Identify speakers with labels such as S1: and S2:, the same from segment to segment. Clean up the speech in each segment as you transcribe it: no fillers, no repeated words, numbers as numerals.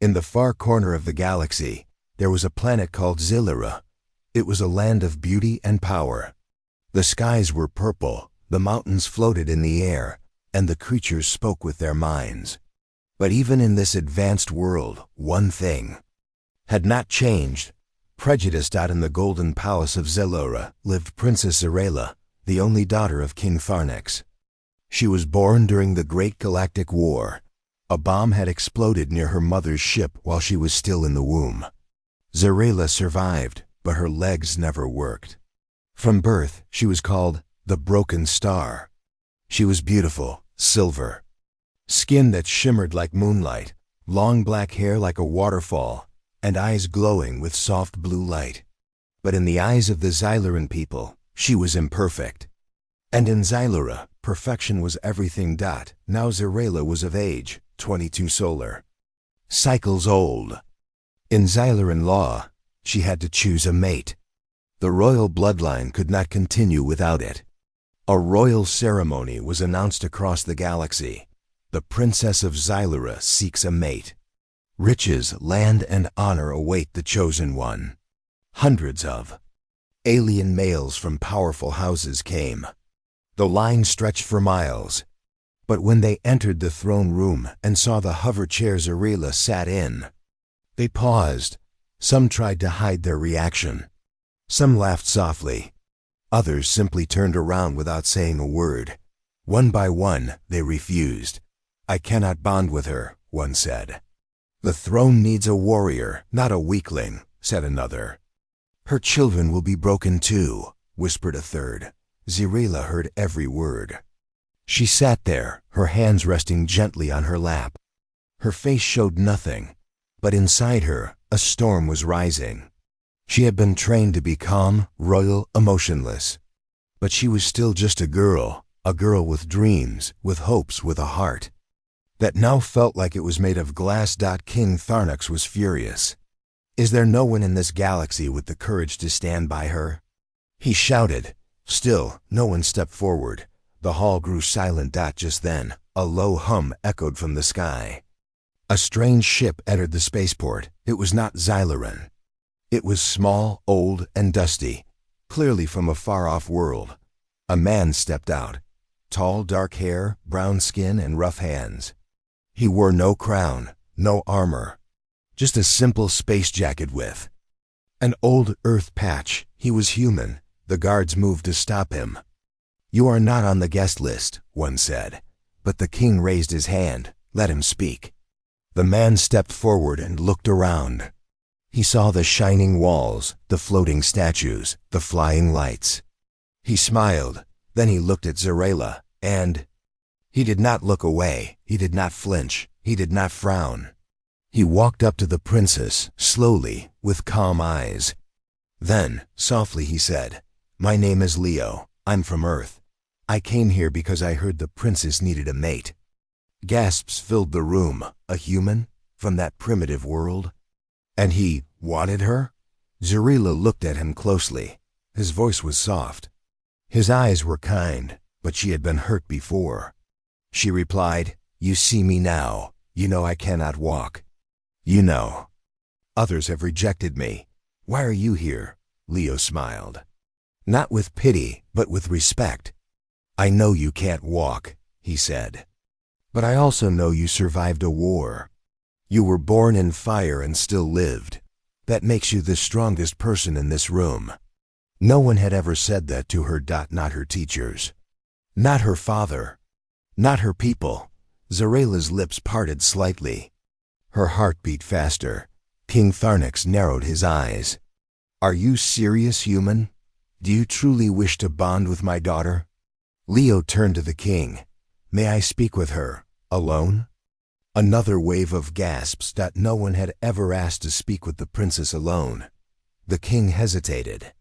S1: In the far corner of the galaxy, there was a planet called Zilura. It was a land of beauty and power. The skies were purple, the mountains floated in the air, and the creatures spoke with their minds. But even in this advanced world, one thing had not changed. Prejudiced out in the golden palace of Zilura lived Princess Zerela, the only daughter of King Tharnax. She was born during the Great Galactic War. A bomb had exploded near her mother's ship while she was still in the womb. Zerela survived, but her legs never worked. From birth, she was called the Broken Star. She was beautiful, silver, skin that shimmered like moonlight, long black hair like a waterfall, and eyes glowing with soft blue light. But in the eyes of the Xyluran people, she was imperfect. And in Zilura, perfection was everything. Now Zerela was of age, 22 solar cycles old. In Xyluran law, she had to choose a mate. The royal bloodline could not continue without it. A royal ceremony was announced across the galaxy. The Princess of Zilura seeks a mate. Riches, land, and honor await the chosen one. Hundreds of alien males from powerful houses came. The line stretched for miles. But when they entered the throne room and saw the hover chair Zerela sat in, they paused. Some tried to hide their reaction. Some laughed softly. Others simply turned around without saying a word. One by one, they refused. "I cannot bond with her," one said. "The throne needs a warrior, not a weakling," said another. "Her children will be broken too," whispered a third. Zerela heard every word. She sat there, her hands resting gently on her lap. Her face showed nothing, but inside her, a storm was rising. She had been trained to be calm, royal, emotionless. But she was still just a girl with dreams, with hopes, with a heart that now felt like it was made of glass. King Tharnax was furious. Is there no one in this galaxy with the courage to stand by her? He shouted. Still, no one stepped forward. The hall grew silent. Just then, a low hum echoed from the sky. A strange ship entered the spaceport. It was not Xyluran. It was small, old, and dusty, clearly from a far-off world. A man stepped out. Tall, dark hair, brown skin, and rough hands. He wore no crown, no armor, just a simple space jacket with an old earth patch. He was human. The guards moved to stop him. "You are not on the guest list," one said. But the king raised his hand. "Let him speak." The man stepped forward and looked around. He saw the shining walls, the floating statues, the flying lights. He smiled. Then he looked at Zerela, and he did not look away. He did not flinch. He did not frown. He walked up to the princess, slowly, with calm eyes. Then, softly he said, "My name is Leo. I'm from Earth. I came here because I heard the princess needed a mate." Gasps filled the room. A human? From that primitive world? And he wanted her? Zerela looked at him closely. His voice was soft. His eyes were kind, but she had been hurt before. She replied, "You see me now. You know I cannot walk. You know. Others have rejected me. Why are you here?" Leo smiled. Not with pity, but with respect. "I know you can't walk," he said. "But I also know you survived a war. You were born in fire and still lived. That makes you the strongest person in this room." No one had ever said that to her. Not her teachers. Not her father. Not her people. Zerela's lips parted slightly. Her heart beat faster. King Tharnax narrowed his eyes. "Are you serious, human? Do you truly wish to bond with my daughter?" Leo turned to the king. "May I speak with her, alone?" Another wave of gasps. No one had ever asked to speak with the princess alone. The king hesitated.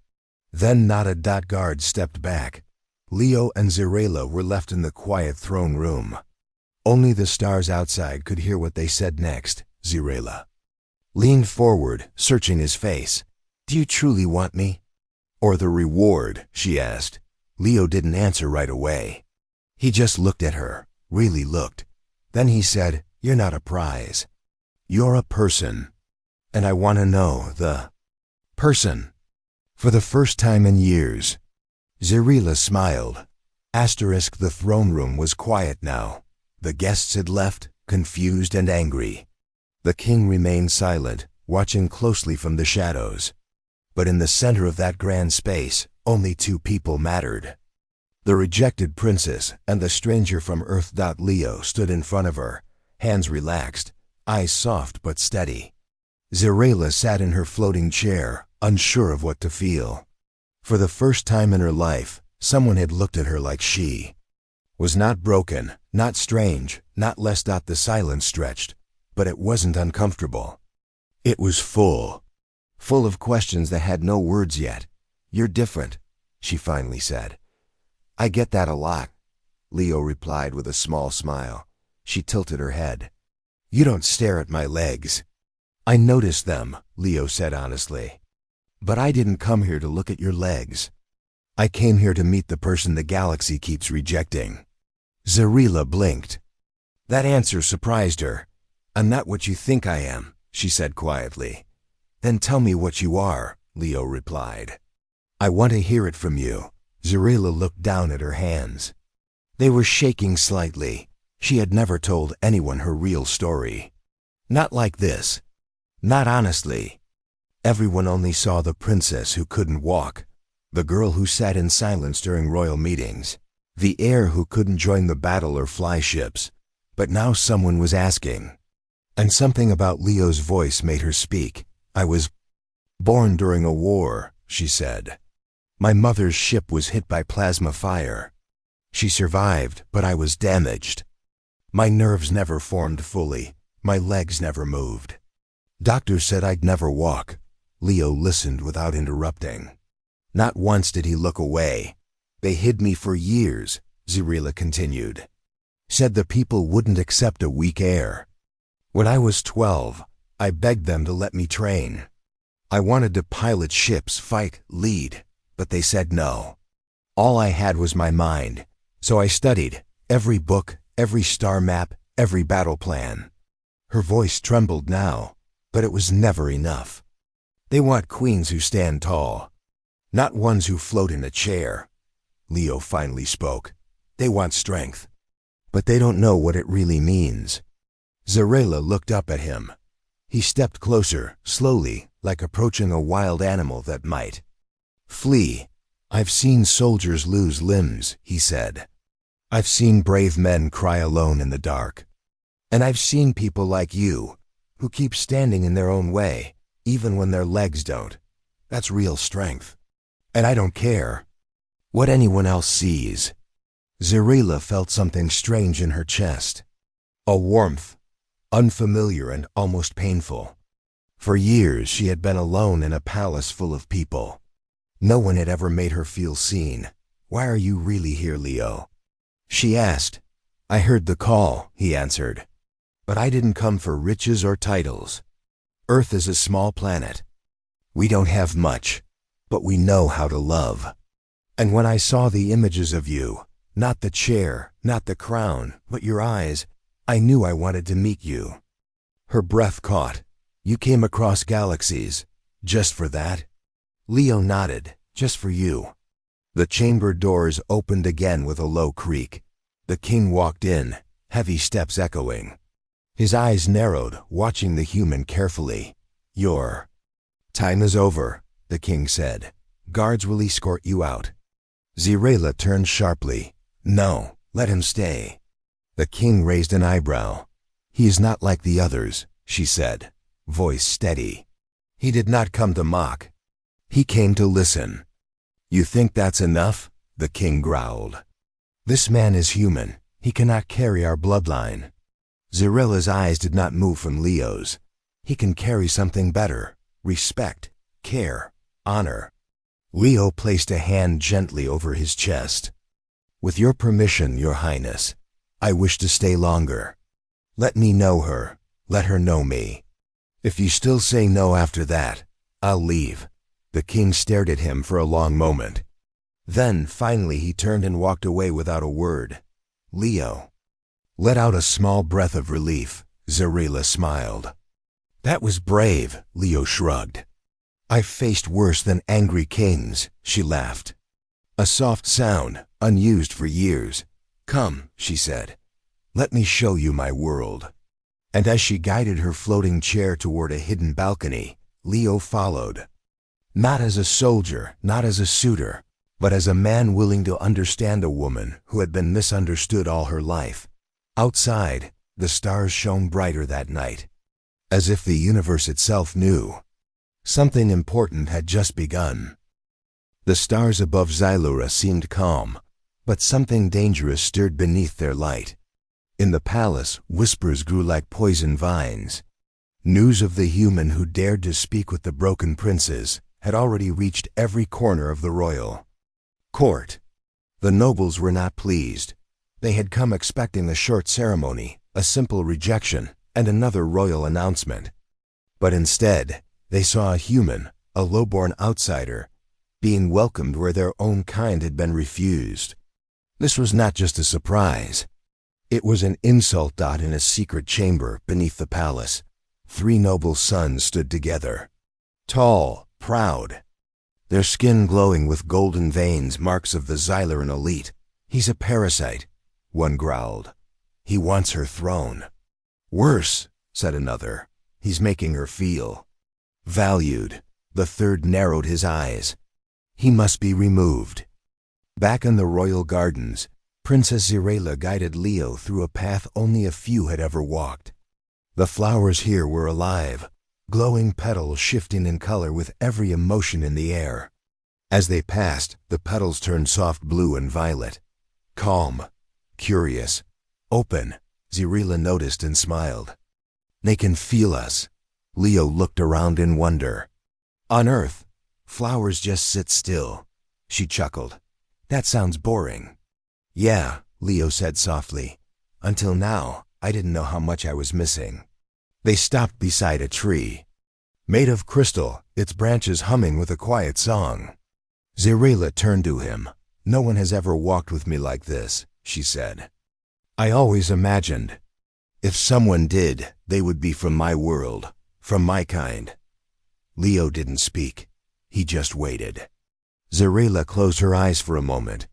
S1: Then not a guard stepped back. Leo and Zerela were left in the quiet throne room. Only the stars outside could hear what they said next. Zerela leaned forward, searching his face. "Do you truly want me? Or the reward?" she asked. Leo didn't answer right away. He just looked at her, really looked. Then he said, "You're not a prize. You're a person. And I want to know the person. For the first time in years. Zarela smiled. The throne room was quiet now. The guests had left, confused and angry. The king remained silent, watching closely from the shadows. But in the center of that grand space, only two people mattered. The rejected princess and the stranger from Earth. Leo stood in front of her, hands relaxed, eyes soft but steady. Zarela sat in her floating chair, unsure of what to feel. For the first time in her life, someone had looked at her like she was not broken, not strange, not less. The silence stretched, but it wasn't uncomfortable. It was full of questions that had no words yet. You're different, she finally said. I get that a lot, Leo replied with a small smile. She tilted her head. You don't stare at my legs. I noticed them, Leo said honestly. But I didn't come here to look at your legs. I came here to meet the person the galaxy keeps rejecting. Zarela blinked. That answer surprised her. I'm not what you think I am, she said quietly. Then tell me what you are, Leo replied. I want to hear it from you. Zarela looked down at her hands. They were shaking slightly. She had never told anyone her real story. Not like this. Not honestly. Everyone only saw the princess who couldn't walk, the girl who sat in silence during royal meetings, the heir who couldn't join the battle or fly ships. But now someone was asking. And something about Leo's voice made her speak. I was born during a war, she said. My mother's ship was hit by plasma fire. She survived, but I was damaged. My nerves never formed fully. My legs never moved. Doctors said I'd never walk. Leo listened without interrupting. Not once did he look away. They hid me for years, Zarela continued. Said the people wouldn't accept a weak heir. When I was 12, I begged them to let me train. I wanted to pilot ships, fight, lead, but they said no. All I had was my mind, so I studied every book, every star map, every battle plan. Her voice trembled now, but it was never enough. They want queens who stand tall, not ones who float in a chair. Leo finally spoke. They want strength, but they don't know what it really means. Zarela looked up at him. He stepped closer, slowly, like approaching a wild animal that might flee. I've seen soldiers lose limbs, he said. I've seen brave men cry alone in the dark. And I've seen people like you, who keep standing in their own way, even when their legs don't. That's real strength. And I don't care what anyone else sees. Zarela felt something strange in her chest. A warmth, unfamiliar and almost painful. For years she had been alone in a palace full of people. No one had ever made her feel seen. Why are you really here, Leo? She asked. I heard the call, he answered. But I didn't come for riches or titles. Earth is a small planet. We don't have much, but we know how to love. And when I saw the images of you, not the chair, not the crown, but your eyes, I knew I wanted to meet you. Her breath caught. You came across galaxies, just for that? Leo nodded. Just for you. The chamber doors opened again with a low creak. The king walked in, heavy steps echoing. His eyes narrowed, watching the human carefully. Your time is over, the king said. Guards will escort you out. Zarela turned sharply. No, let him stay. The king raised an eyebrow. He is not like the others, she said, voice steady. He did not come to mock. He came to listen. You think that's enough? The king growled. This man is human. He cannot carry our bloodline. Zarela's eyes did not move from Leo's. He can carry something better. Respect, care, honor. Leo placed a hand gently over his chest. With your permission, Your Highness, I wish to stay longer. Let me know her. Let her know me. If you still say no after that, I'll leave. The king stared at him for a long moment. Then, finally, he turned and walked away without a word. Leo let out a small breath of relief. Zarela smiled. That was brave, Leo shrugged. I've faced worse than angry kings, she laughed. A soft sound, unused for years. Come, she said. Let me show you my world. And as she guided her floating chair toward a hidden balcony, Leo followed. Not as a soldier, not as a suitor, but as a man willing to understand a woman who had been misunderstood all her life. Outside, the stars shone brighter that night, as if the universe itself knew. Something important had just begun. The stars above Xylura seemed calm, but something dangerous stirred beneath their light. In the palace, whispers grew like poison vines. News of the human who dared to speak with the broken princes had already reached every corner of the royal court. The nobles were not pleased. They had come expecting a short ceremony, a simple rejection, and another royal announcement. But instead, they saw a human, a low-born outsider, being welcomed where their own kind had been refused. This was not just a surprise. It was an insult. In a secret chamber beneath the palace, 3 noble sons stood together. Tall, proud, their skin glowing with golden veins, marks of the Xyluran elite. He's a parasite, one growled. He wants her throne. Worse, said another. He's making her feel valued. The third narrowed his eyes. He must be removed. Back in the royal gardens, Princess Xyrela guided Leo through a path only a few had ever walked. The flowers here were alive, glowing petals shifting in color with every emotion in the air. As they passed, the petals turned soft blue and violet. Calm, curious, open, Xyrela noticed and smiled. They can feel us. Leo looked around in wonder. On Earth, flowers just sit still. She chuckled. That sounds boring. Yeah, Leo said softly. Until now, I didn't know how much I was missing. They stopped beside a tree, made of crystal, its branches humming with a quiet song. Xyrela turned to him. No one has ever walked with me like this, she said. I always imagined, if someone did, they would be from my world, from my kind. Leo didn't speak. He just waited. Xyrela closed her eyes for a moment.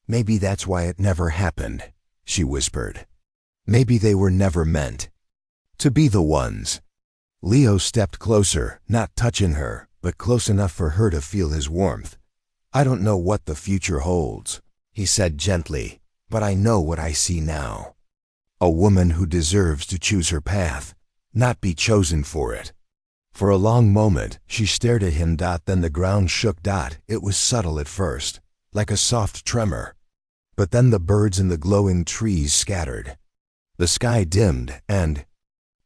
S1: Maybe that's why it never happened, she whispered. Maybe they were never meant to be the ones. Leo stepped closer, not touching her, but close enough for her to feel his warmth. I don't know what the future holds, he said gently, but I know what I see now. A woman who deserves to choose her path, not be chosen for it. For a long moment, she stared at him. Then the ground shook. It was subtle at first, like a soft tremor. But then the birds in the glowing trees scattered. The sky dimmed, and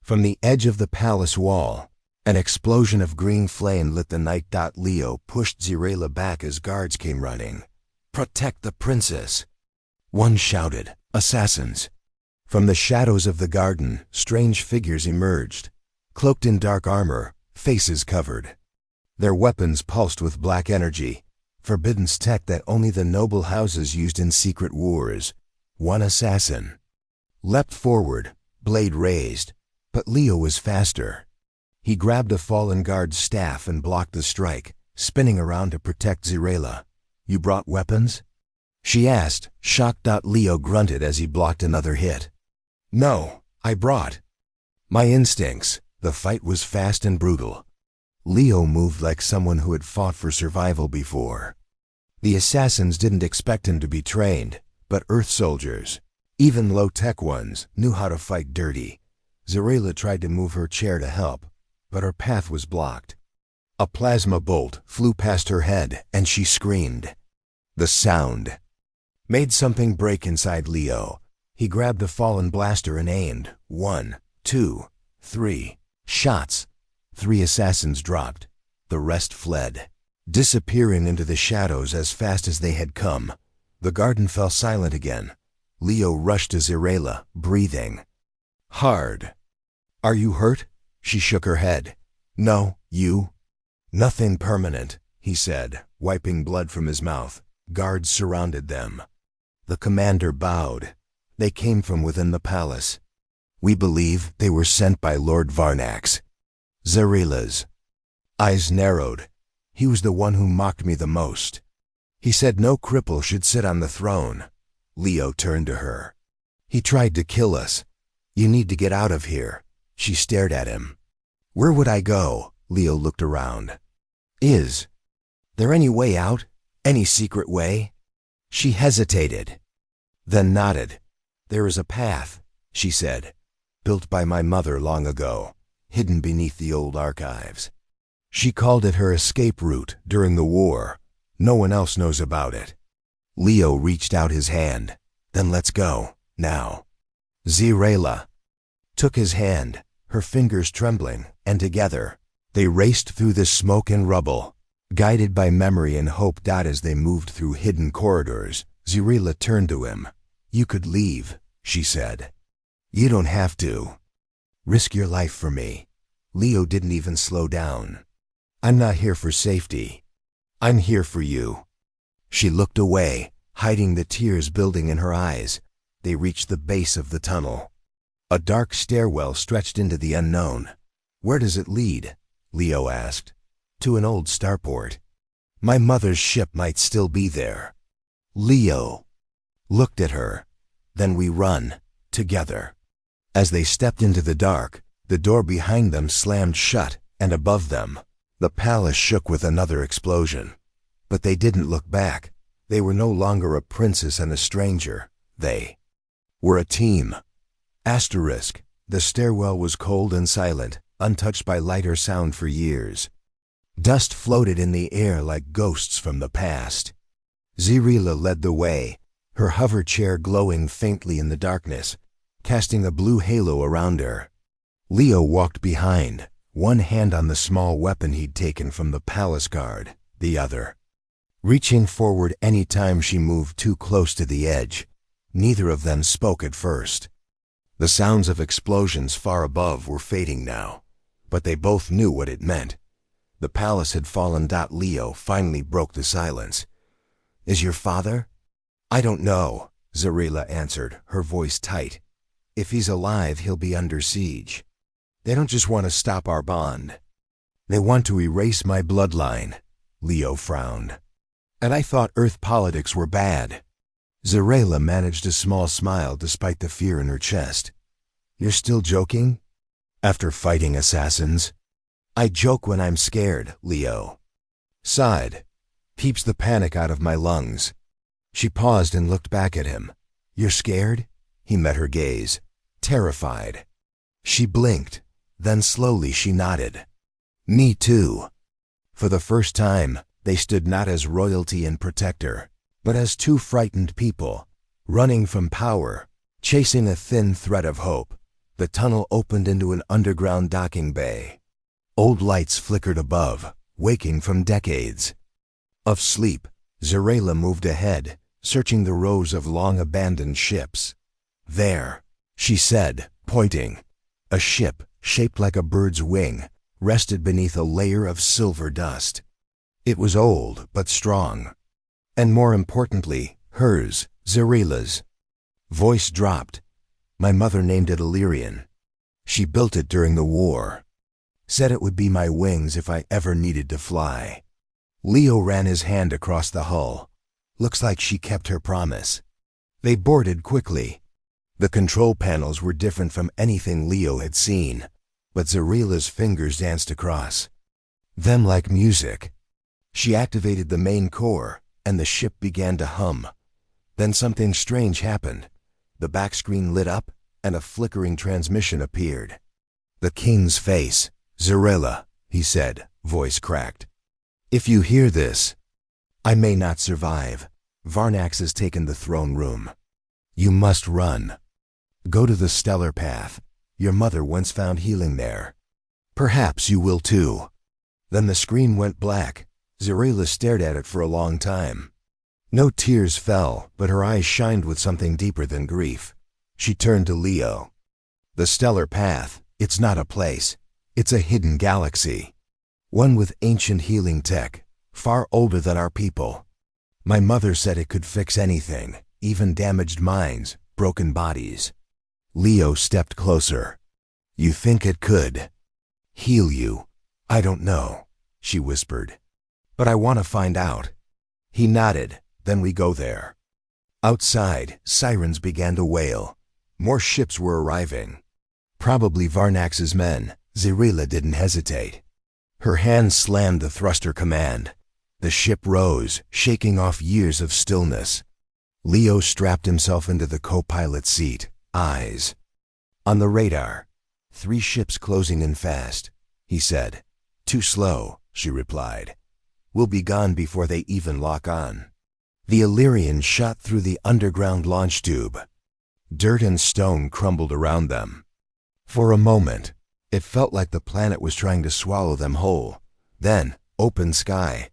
S1: from the edge of the palace wall, an explosion of green flame lit the night. Leo pushed Xyrela back as guards came running. Protect the princess, one shouted. Assassins. From the shadows of the garden, strange figures emerged, cloaked in dark armor, faces covered. Their weapons pulsed with black energy, forbidden tech that only the noble houses used in secret wars. One assassin leapt forward, blade raised, but Leo was faster. He grabbed a fallen guard's staff and blocked the strike, spinning around to protect Xyrela. You brought weapons? She asked, shocked. Leo grunted as he blocked another hit. No, I brought my instincts. The fight was fast and brutal. Leo moved like someone who had fought for survival before. The assassins didn't expect him to be trained, but Earth soldiers, even low-tech ones, knew how to fight dirty. Xyrela tried to move her chair to help, but her path was blocked. A plasma bolt flew past her head, and she screamed. The sound made something break inside Leo. He grabbed a fallen blaster and aimed. 1, 2, 3 shots. 3 assassins dropped. The rest fled, disappearing into the shadows as fast as they had come. The garden fell silent again. Leo rushed to Xyrela, breathing hard. Are you hurt? She shook her head. No, you? Nothing permanent, he said, wiping blood from his mouth. Guards surrounded them. The commander bowed. They came from within the palace. We believe they were sent by Lord Varnax. Zarila's eyes narrowed. He was the one who mocked me the most. He said no cripple should sit on the throne. Leo turned to her. He tried to kill us. You need to get out of here. She stared at him. Where would I go? Leo looked around. Is there any way out? Any secret way? She hesitated, then nodded. There is a path, she said, built by my mother long ago, hidden beneath the old archives. She called it her escape route during the war. No one else knows about it. Leo reached out his hand. Then let's go, now. Zirela took his hand, her fingers trembling, and together, they raced through the smoke and rubble, guided by memory and hope. As they moved through hidden corridors, Zirela turned to him. You could leave, she said. You don't have to. Risk your life for me. Leo didn't even slow down. I'm not here for safety. I'm here for you. She looked away, hiding the tears building in her eyes. They reached the base of the tunnel. A dark stairwell stretched into the unknown. Where does it lead? Leo asked. To an old starport. My mother's ship might still be there. Leo looked at her. Then we run, together. As they stepped into the dark, the door behind them slammed shut, and above them, the palace shook with another explosion. But they didn't look back. They were no longer a princess and a stranger. They were a team. Asterisk. The stairwell was cold and silent, untouched by light or sound for years. Dust floated in the air like ghosts from the past. Zirela led the way, her hover chair glowing faintly in the darkness, casting a blue halo around her. Leo walked behind, one hand on the small weapon he'd taken from the palace guard, the other reaching forward any time she moved too close to the edge. Neither of them spoke at first. The sounds of explosions far above were fading now, but they both knew what it meant. The palace had fallen. Leo finally broke the silence. Is your father? I don't know, Zirela answered, her voice tight. If he's alive, he'll be under siege. They don't just want to stop our bond. They want to erase my bloodline. Leo frowned. And I thought Earth politics were bad. Zirela managed a small smile despite the fear in her chest. You're still joking? After fighting assassins? I joke when I'm scared, Leo sighed. Keeps the panic out of my lungs. She paused and looked back at him. You're scared? He met her gaze. Terrified. She blinked. Then slowly she nodded. Me too. For the first time, they stood not as royalty and protector, but as two frightened people, running from power, chasing a thin thread of hope. The tunnel opened into an underground docking bay. Old lights flickered above, waking from decades of sleep. Zirela moved ahead, searching the rows of long-abandoned ships. There, she said, pointing. A ship, shaped like a bird's wing, rested beneath a layer of silver dust. It was old, but strong. And more importantly, hers, Zirela's. Voice dropped. My mother named it Illyrian. She built it during the war. Said it would be my wings if I ever needed to fly. Leo ran his hand across the hull. Looks like she kept her promise. They boarded quickly. The control panels were different from anything Leo had seen, but Zirela's fingers danced across them like music. She activated the main core, and the ship began to hum. Then something strange happened. The back screen lit up, and a flickering transmission appeared. The king's face. Zirela, he said, voice cracked. If you hear this, I may not survive. Varnax has taken the throne room. You must run. Go to the stellar path. Your mother once found healing there. Perhaps you will too. Then the screen went black. Zirela stared at it for a long time. No tears fell, but her eyes shined with something deeper than grief. She turned to Leo. The stellar path, it's not a place. It's a hidden galaxy. One with ancient healing tech, far older than our people. My mother said it could fix anything, even damaged minds, broken bodies. Leo stepped closer. You think it could? Heal you? I don't know, she whispered. But I want to find out. He nodded. Then we go there. Outside, sirens began to wail. More ships were arriving. Probably Varnax's men. Zerila didn't hesitate. Her hand slammed the thruster command. The ship rose, shaking off years of stillness. Leo strapped himself into the co-pilot seat, eyes on the radar. 3 ships closing in fast, he said. Too slow, she replied. We'll be gone before they even lock on. The Illyrian shot through the underground launch tube. Dirt and stone crumbled around them. For a moment, it felt like the planet was trying to swallow them whole. Then, open sky.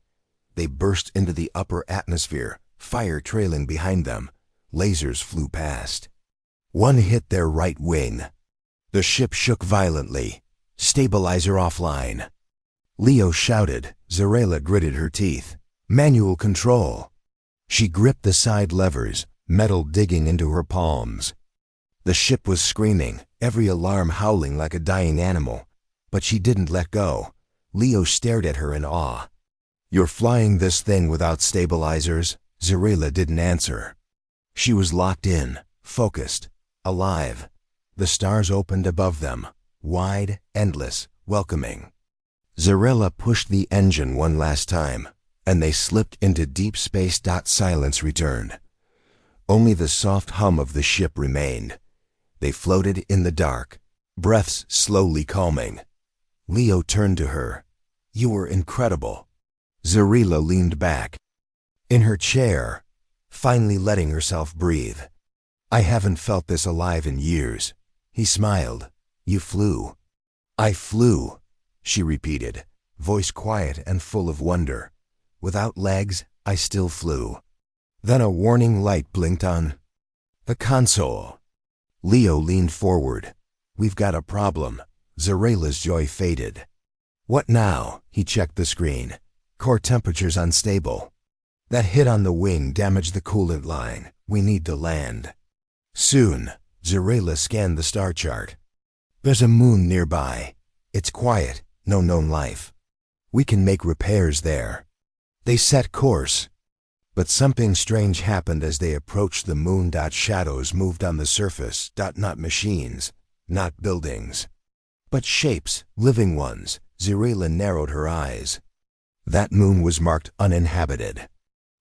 S1: They burst into the upper atmosphere, fire trailing behind them. Lasers flew past. One hit their right wing. The ship shook violently. Stabilizer offline. Leo shouted. Zerila gritted her teeth. Manual control. She gripped the side levers, metal digging into her palms. The ship was screaming, every alarm howling like a dying animal. But she didn't let go. Leo stared at her in awe. You're flying this thing without stabilizers? Zerila didn't answer. She was locked in, focused, alive. The stars opened above them, wide, endless, welcoming. Zerila pushed the engine one last time, and they slipped into deep space. Silence returned. Only the soft hum of the ship remained. They floated in the dark, breaths slowly calming. Leo turned to her. You were incredible. Zerila leaned back in her chair, finally letting herself breathe. I haven't felt this alive in years. He smiled. You flew. I flew, she repeated, voice quiet and full of wonder. Without legs, I still flew. Then a warning light blinked on the console. Leo leaned forward. We've got a problem. Zerila's joy faded. What now? He checked the screen. Core temperature's unstable. That hit on the wing damaged the coolant line. We need to land soon. Zerila scanned the star chart. There's a moon nearby. It's quiet, no known life. We can make repairs there. They set course. But something strange happened as they approached the moon. Shadows moved on the surface. Not machines, not buildings, but shapes, living ones. Zerila narrowed her eyes. That moon was marked uninhabited.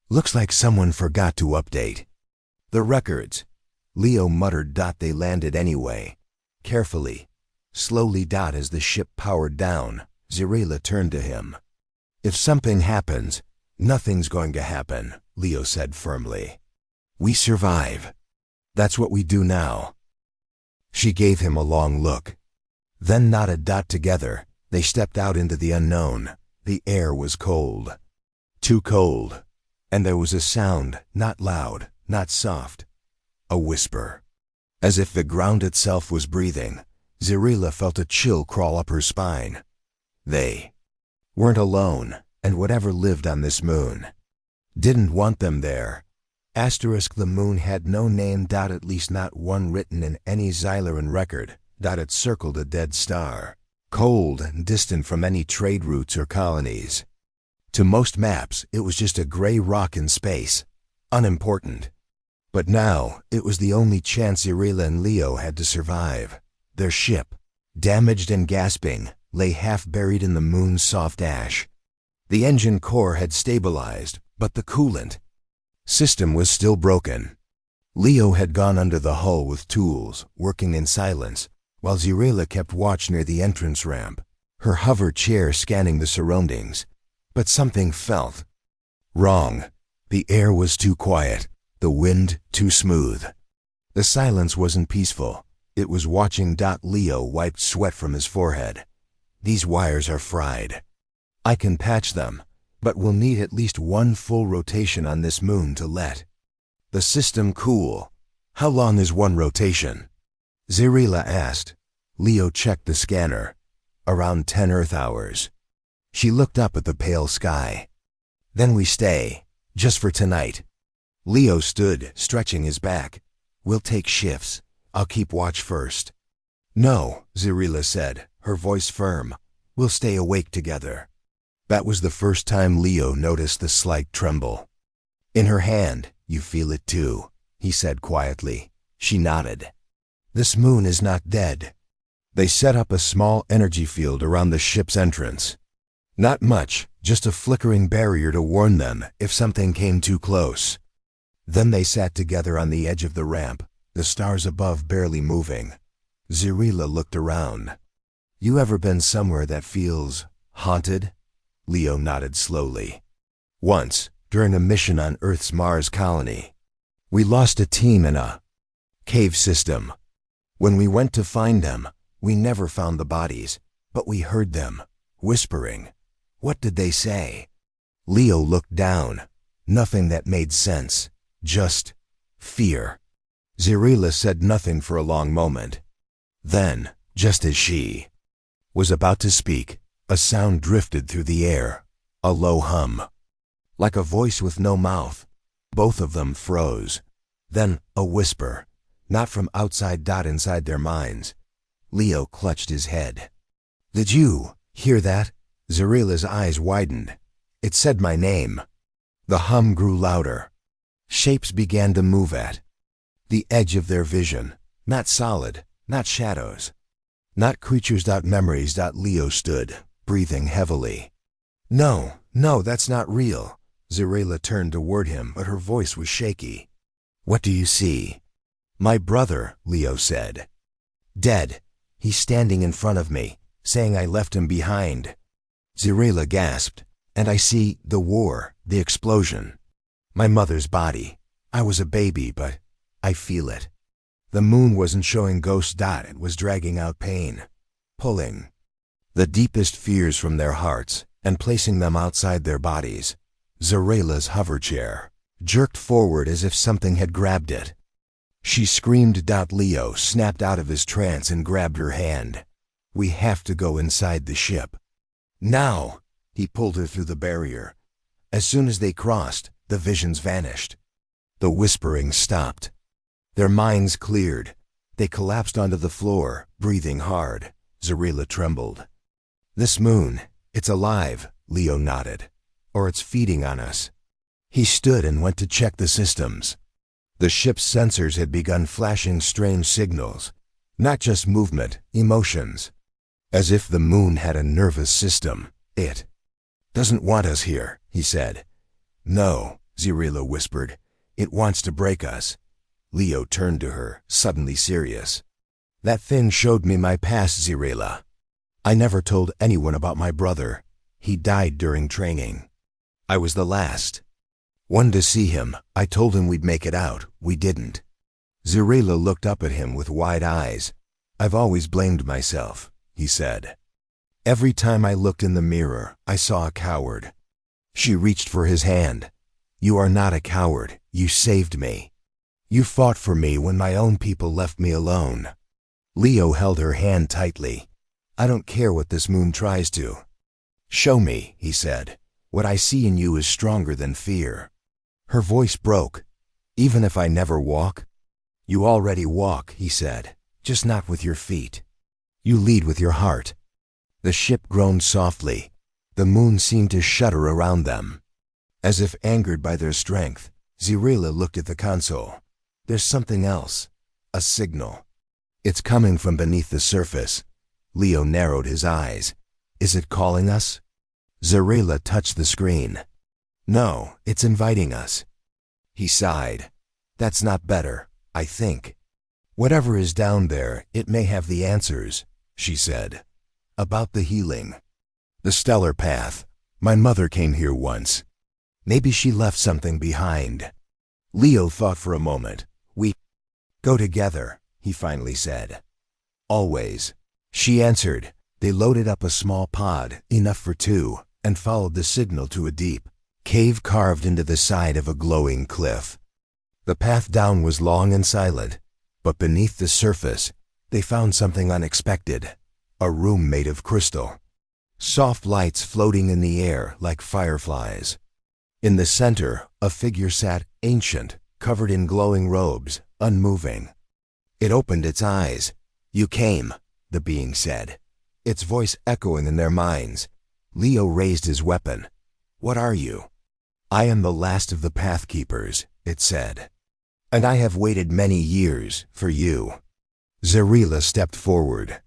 S1: Looks like someone forgot to update the records. Leo muttered. They landed anyway. Carefully, slowly. As the ship powered down, Zerila turned to him. If something happens, nothing's going to happen, Leo said firmly. We survive. That's what we do now. She gave him a long look. Then nodded. Together, they stepped out into the unknown. The air was cold. Too cold. And there was a sound, not loud, not soft. A whisper. As if the ground itself was breathing. Zerila felt a chill crawl up her spine. They weren't alone, and whatever lived on this moon didn't want them there. The moon had no name. At least not one written in any Xyleran record. It circled a dead star, cold and distant from any trade routes or colonies. To most maps, it was just a gray rock in space, unimportant. But now, it was the only chance Zerila and Leo had to survive. Their ship, damaged and gasping, lay half buried in the moon's soft ash. The engine core had stabilized, but the coolant system was still broken. Leo had gone under the hull with tools, working in silence, while Zerila kept watch near the entrance ramp, her hover chair scanning the surroundings. But something felt wrong. The air was too quiet, the wind too smooth. The silence wasn't peaceful. It was watching. Leo wiped sweat from his forehead. These wires are fried. I can patch them, but we'll need at least one full rotation on this moon to let the system cool. How long is one rotation? Zerila asked. Leo checked the scanner. Around 10 Earth hours. She looked up at the pale sky. Then we stay, just for tonight. Leo stood, stretching his back. We'll take shifts. I'll keep watch first. No, Zerila said, her voice firm. We'll stay awake together." That was the first time Leo noticed the slight tremble. "In her hand, you feel it too," he said quietly. She nodded. "This moon is not dead." They set up a small energy field around the ship's entrance. Not much, just a flickering barrier to warn them if something came too close. Then they sat together on the edge of the ramp, the stars above barely moving. Zirila looked around. "You ever been somewhere that feels haunted?" Leo nodded slowly. "Once, during a mission on Earth's Mars colony. We lost a team in a cave system. When we went to find them, we never found the bodies, but we heard them, whispering. What did they say?" Leo looked down. Nothing that made sense. Just fear. Zirila said nothing for a long moment. Then, just as she was about to speak, a sound drifted through the air, a low hum. Like a voice with no mouth. Both of them froze. Then a whisper, not from outside, inside their minds. Leo clutched his head. "Did you hear that?" Zirila's eyes widened. "It said my name." The hum grew louder. Shapes began to move at the edge of their vision. Not solid, not shadows. Not creatures. Memories. Leo stood, breathing heavily. No, that's not real." Zirila turned toward him, but her voice was shaky. "What do you see?" "My brother," Leo said. "Dead. He's standing in front of me, saying I left him behind." Zirila gasped. "And I see the war, the explosion. My mother's body. I was a baby, but I feel it. The moon wasn't showing ghosts. It was dragging out pain, pulling the deepest fears from their hearts and placing them outside their bodies." Zirila's hover chair jerked forward as if something had grabbed it. She screamed. Leo snapped out of his trance and grabbed her hand. "We have to go inside the ship. Now!" He pulled her through the barrier. As soon as they crossed, the visions vanished. The whispering stopped. Their minds cleared. They collapsed onto the floor, breathing hard. Zirila trembled. "This moon, it's alive," Leo nodded. "Or it's feeding on us." He stood and went to check the systems. The ship's sensors had begun flashing strange signals. Not just movement, emotions. As if the moon had a nervous system. "It doesn't want us here," he said. "No," Zirila whispered. "It wants to break us." Leo turned to her, suddenly serious. "That thing showed me my past, Zirila. I never told anyone about my brother. He died during training. I was the last one to see him. I told him we'd make it out. We didn't." Zirila looked up at him with wide eyes. "I've always blamed myself," he said. "Every time I looked in the mirror, I saw a coward." She reached for his hand. "You are not a coward. You saved me. You fought for me when my own people left me alone." Leo held her hand tightly. "I don't care what this moon tries to." "Show me," he said. "What I see in you is stronger than fear." Her voice broke. "Even if I never walk?" "You already walk," he said, "just not with your feet. You lead with your heart." The ship groaned softly. The moon seemed to shudder around them. As if angered by their strength, Zirila looked at the console. "There's something else. A signal. It's coming from beneath the surface." Leo narrowed his eyes. "Is it calling us?" Zirila touched the screen. "No, it's inviting us." He sighed. "That's not better, I think." "Whatever is down there, it may have the answers," she said. "About the healing. The stellar path. My mother came here once. Maybe she left something behind." Leo thought for a moment. "We go together," he finally said. "Always." She answered. They loaded up a small pod, enough for two, and followed the signal to a deep cave carved into the side of a glowing cliff. The path down was long and silent, but beneath the surface, they found something unexpected. A room made of crystal. Soft lights floating in the air like fireflies. In the center, a figure sat, ancient, covered in glowing robes, unmoving. It opened its eyes. "You came," the being said. its voice echoing in their minds. Leo raised his weapon. "What are you?" "I am the last of the Pathkeepers," it said. "And I have waited many years for you." Zarela stepped forward.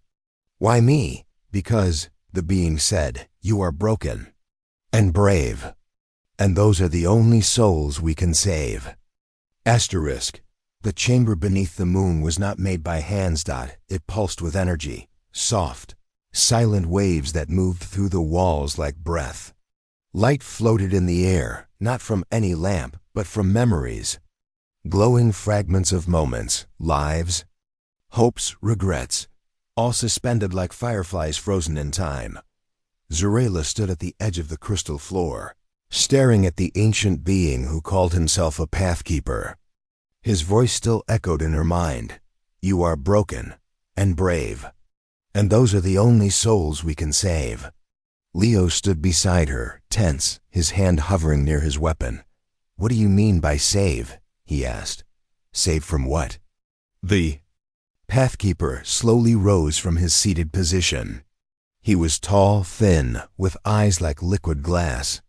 S1: "Why me?" "Because," the being said, "you are broken and brave. And those are the only souls we can save." Asterisk. The chamber beneath the moon was not made by hands. It pulsed with energy, soft, silent waves that moved through the walls like breath. Light floated in the air, not from any lamp, but from memories. Glowing fragments of moments, lives, hopes, regrets, all suspended like fireflies frozen in time. Zarela stood at the edge of the crystal floor, staring at the ancient being who called himself a Pathkeeper. His voice still echoed in her mind. "You are broken and brave, and those are the only souls we can save." Leo stood beside her, tense, his hand hovering near his weapon. "What do you mean by save?" he asked. "Save from what?" The Pathkeeper slowly rose from his seated position. He was tall, thin, with eyes like liquid glass.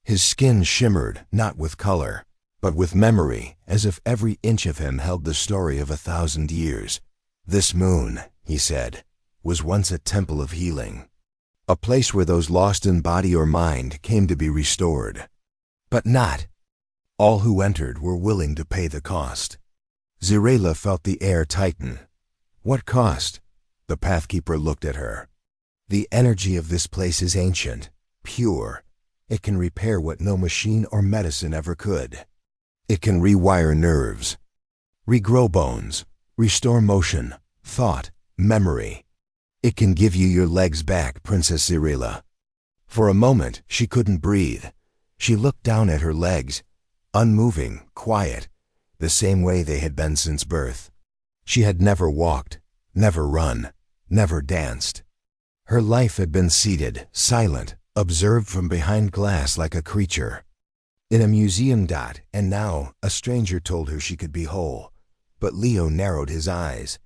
S1: His skin shimmered, not with color, but with memory, as if every inch of him held the story of 1,000 years. "This moon," he said, "was once a temple of healing, a place where those lost in body or mind came to be restored. But not all who entered were willing to pay the cost." Zarela felt the air tighten. "What cost?" The Pathkeeper looked at her. "The energy of this place is ancient, pure. It can repair what no machine or medicine ever could. It can rewire nerves, regrow bones, restore motion, thought, memory. It can give you your legs back, Princess Zarela." For a moment, she couldn't breathe. She looked down at her legs, unmoving, quiet, the same way they had been since birth. She had never walked, never run, never danced. Her life had been seated, silent, observed from behind glass like a creature in a museum. And now a stranger told her she could be whole. But Leo narrowed his eyes.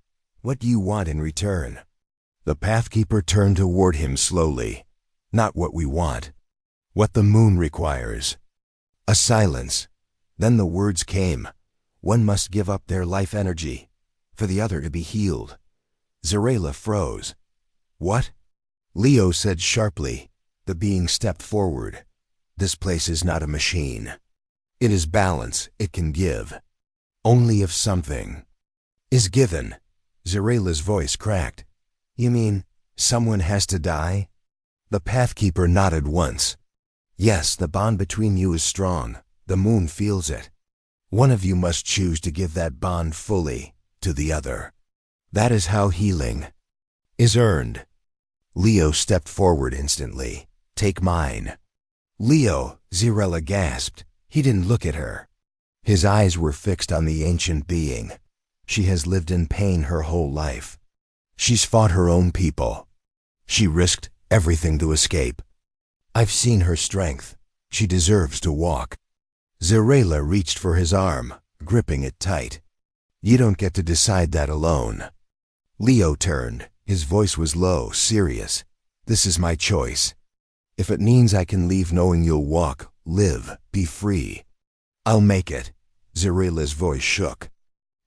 S1: "What do you want in return?" The Pathkeeper turned toward him slowly. "Not what we want. What the moon requires." A silence. Then the words came. "One must give up their life energy for the other to be healed." Zarela froze. "What?" Leo said sharply. The being stepped forward. "This place is not a machine. It is balance. It can give. Only if something is given." Zarela's voice cracked. "You mean someone has to die?" The Pathkeeper nodded once. "Yes, the bond between you is strong. The moon feels it. One of you must choose to give that bond fully to the other. That is how healing is earned." Leo stepped forward instantly. "Take mine." "Leo," Zarela gasped. He didn't look at her. His eyes were fixed on the ancient being. "She has lived in pain her whole life. She's fought her own people. She risked everything to escape. I've seen her strength. She deserves to walk." Zarela reached for his arm, gripping it tight. "You don't get to decide that alone." Leo turned. His voice was low, serious. "This is my choice. If it means I can leave knowing you'll walk, live, be free, I'll make it." Zarela's voice shook.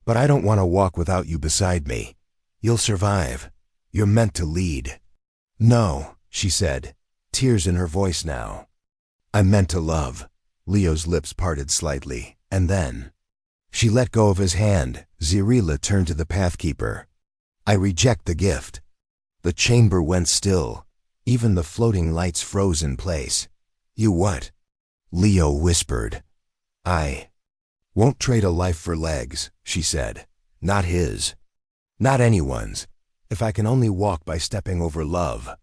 S1: "But I don't want to walk without you beside me. You'll survive. You're meant to lead." "No," she said, tears in her voice now. "I'm meant to love." Leo's lips parted slightly, and then she let go of his hand. Zarela turned to the Pathkeeper. "I reject the gift." The chamber went still. Even the floating lights froze in place. "You what?" Leo whispered. "I won't trade a life for legs," she said. "Not his. Not anyone's. If I can only walk by stepping over love,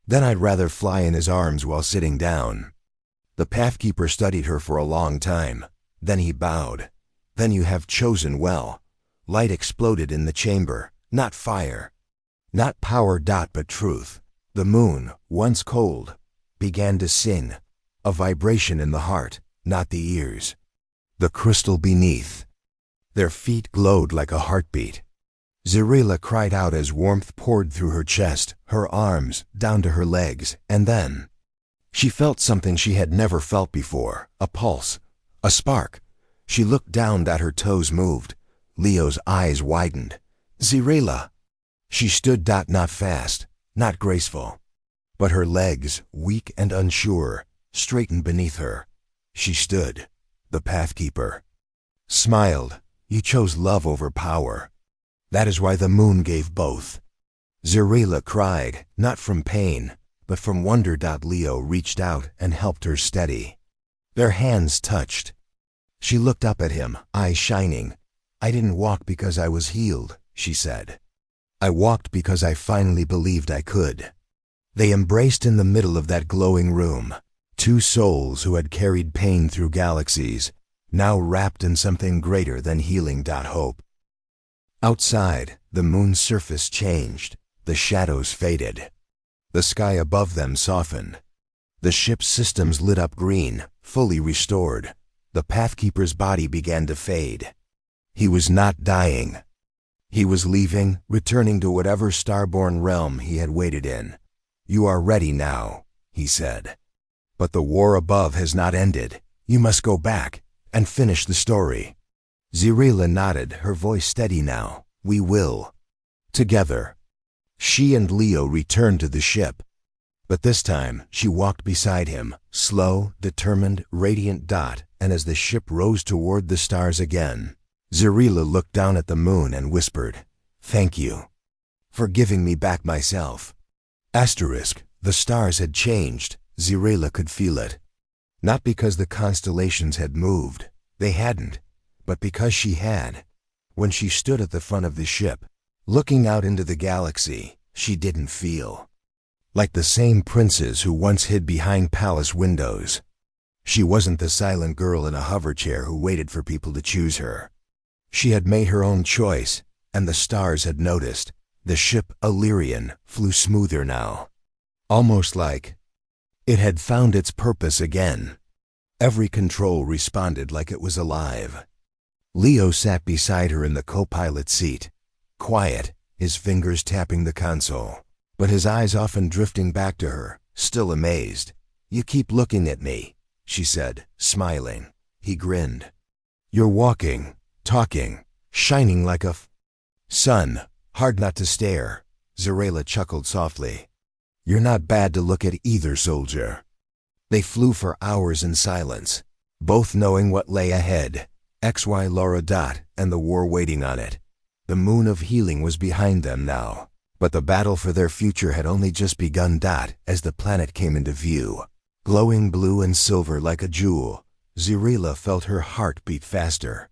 S1: then I'd rather fly in his arms while sitting down." The Pathkeeper studied her for a long time. Then he bowed. "Then you have chosen well." Light exploded in the chamber. Not fire, not power, but truth. The moon, once cold, began to sing, a vibration in the heart, not the ears. The crystal beneath their feet glowed like a heartbeat. Zarela cried out as warmth poured through her chest, her arms, down to her legs, and then she felt something she had never felt before, a pulse, a spark. She looked down that her toes moved. Leo's eyes widened. Zarela! She stood not fast, not graceful, but her legs, weak and unsure, straightened beneath her. She stood, the Pathkeeper. Smiled. You chose love over power. That is why the moon gave both. Zarela cried, not from pain, but from wonder. Leo reached out and helped her steady. Their hands touched. She looked up at him, eyes shining. I didn't walk because I was healed, she said. I walked because I finally believed I could. They embraced in the middle of that glowing room, two souls who had carried pain through galaxies, now wrapped in something greater than healing. Hope. Outside, the moon's surface changed. The shadows faded. The sky above them softened. The ship's systems lit up green, fully restored. The Pathkeeper's body began to fade. He was not dying. He was leaving, returning to whatever starborn realm he had waited in. You are ready now, he said. But the war above has not ended. You must go back and finish the story. Zarela nodded, her voice steady now. We will. Together. She and Leo returned to the ship. But this time, she walked beside him, slow, determined, radiant. And as the ship rose toward the stars again, Zarela looked down at the moon and whispered, Thank you for giving me back myself. The stars had changed. Zarela could feel it. Not because the constellations had moved. They hadn't. But because she had. When she stood at the front of the ship, looking out into the galaxy, she didn't feel like the same princess who once hid behind palace windows. She wasn't the silent girl in a hoverchair who waited for people to choose her. She had made her own choice, and the stars had noticed. The ship, Illyrian, flew smoother now. Almost like it had found its purpose again. Every control responded like it was alive. Leo sat beside her in the co-pilot seat, quiet, his fingers tapping the console, but his eyes often drifting back to her, still amazed. You keep looking at me, she said, smiling. He grinned. You're walking, talking, shining like a sun, hard not to stare. Zarela chuckled softly. You're not bad to look at either, soldier. They flew for hours in silence, both knowing what lay ahead. HFY and the war waiting on it. The moon of healing was behind them now, but the battle for their future had only just begun. As the planet came into view, glowing blue and silver like a jewel, Zarela felt her heart beat faster.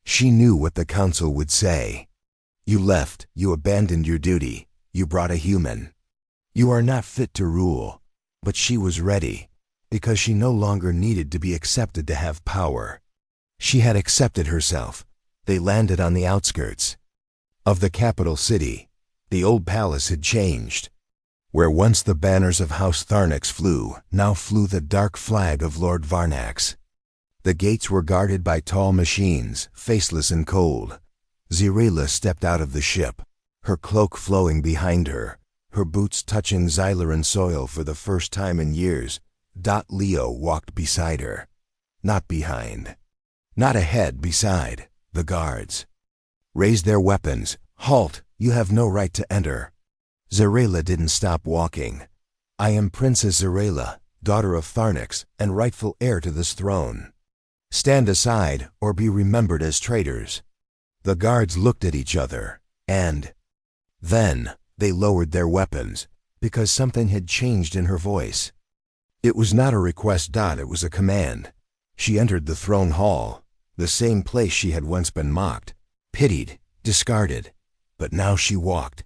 S1: She knew what the council would say. You left, you abandoned your duty, you brought a human. You are not fit to rule. But she was ready, because she no longer needed to be accepted to have power. She had accepted herself. They landed on the outskirts of the capital city. The old palace had changed. Where once the banners of House Tharnax flew, now flew the dark flag of Lord Varnax. The gates were guarded by tall machines, faceless and cold. Zarela stepped out of the ship, her cloak flowing behind her, her boots touching Xyloran soil for the first time in years. Leo walked beside her. Not behind. Not ahead, beside. The guards raised their weapons. Halt! You have no right to enter. Zarela didn't stop walking. I am Princess Zarela, daughter of Tharnax, and rightful heir to this throne. Stand aside, or be remembered as traitors. The guards looked at each other, and then they lowered their weapons, because something had changed in her voice. It was not a request. It was a command. She entered the throne hall, the same place she had once been mocked, pitied, discarded. But now she walked,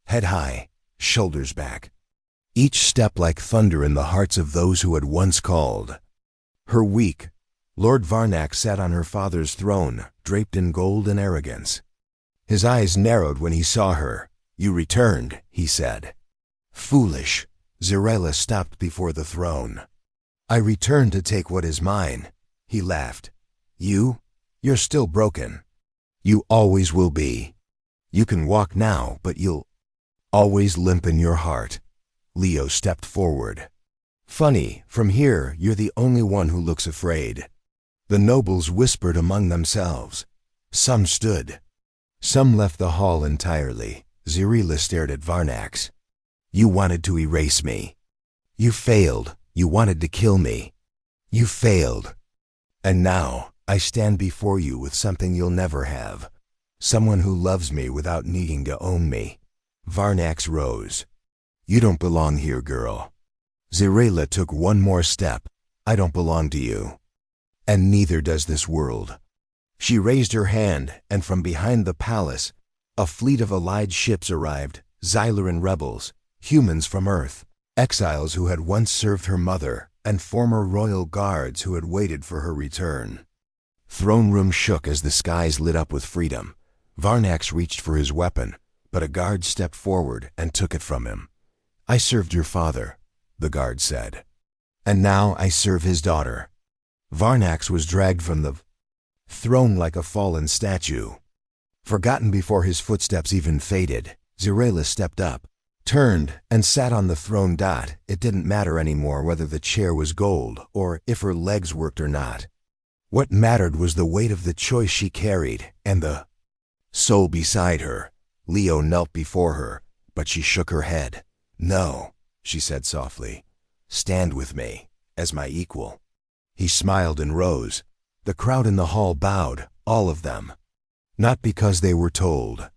S1: head high, shoulders back, each step like thunder in the hearts of those who had once called her weak. Lord Varnax sat on her father's throne, draped in gold and arrogance. His eyes narrowed when he saw her. You returned, he said. Foolish. Zarela stopped before the throne. I returned to take what is mine. He laughed. You're still broken. You always will be. You can walk now, but you'll always limp in your heart. Leo stepped forward. Funny, from here, you're the only one who looks afraid. The nobles whispered among themselves. Some stood. Some left the hall entirely. Zirila stared at Varnax. You wanted to erase me. You failed. You wanted to kill me. You failed. And now, I stand before you with something you'll never have. Someone who loves me without needing to own me. Varnax rose. You don't belong here, girl. Zirila took one more step. I don't belong to you. And neither does this world. She raised her hand, and from behind the palace, a fleet of allied ships arrived, Xyleran rebels, humans from Earth, exiles who had once served her mother, and former royal guards who had waited for her return. Throne room shook as the skies lit up with freedom. Varnax reached for his weapon, but a guard stepped forward and took it from him. I served your father, the guard said. And now I serve his daughter. Varnax was dragged from the throne like a fallen statue. Forgotten before his footsteps even faded, Zirila stepped up, turned, and sat on the throne. It didn't matter anymore whether the chair was gold or if her legs worked or not. What mattered was the weight of the choice she carried and the soul beside her. Leo knelt before her, but she shook her head. No, she said softly. Stand with me, as my equal. He smiled and rose. The crowd in the hall bowed, all of them. Not because they were told,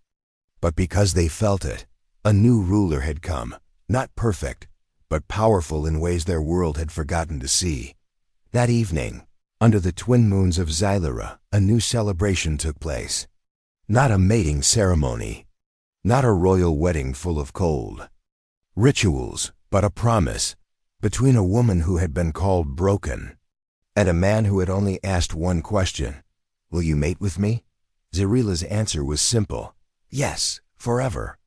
S1: but because they felt it. A new ruler had come, not perfect, but powerful in ways their world had forgotten to see. That evening, under the twin moons of Xylera, a new celebration took place. Not a mating ceremony, not a royal wedding full of cold rituals, but a promise between a woman who had been called broken and a man who had only asked one question. Will you mate with me? Zirila's answer was simple. Yes, forever.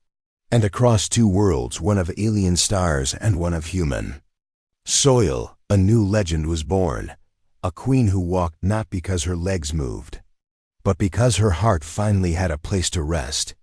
S1: And across two worlds, one of alien stars and one of human soil, a new legend was born. A queen who walked not because her legs moved, but because her heart finally had a place to rest.